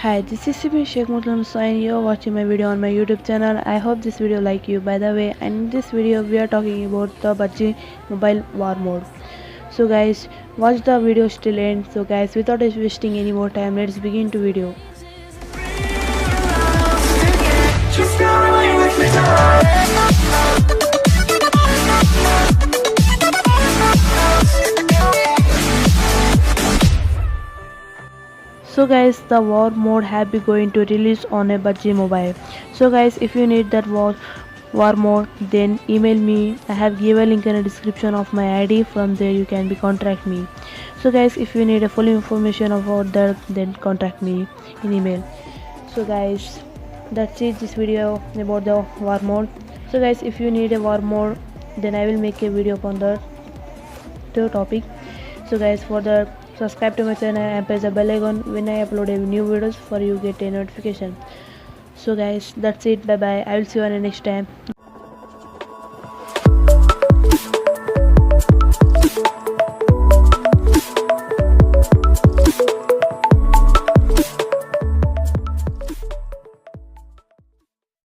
Hi, this is me shaikmutallibmustahin. You're watching my video on my YouTube channel. I hope this video like you. By the way, and in this video we are talking about the Pubg Mobile War mode. So guys, watch the video till end. So guys, without wasting any more time, let's begin to video. So guys, the war mode have been going to release on a Pubg Mobile. So guys, if you need that war mode, then email me. I have given link in the description of my ID. From there you can be contact me. So guys, if you need a full information about that, then contact me in email. So guys, that's it, this video about the war mode. So guys, if you need a war mode, then I will make a video upon the topic. So guys, for the subscribe to my channel and press the bell icon. When I upload a new videos, for you get a notification. So guys, that's it, bye bye. I will see you on the next time.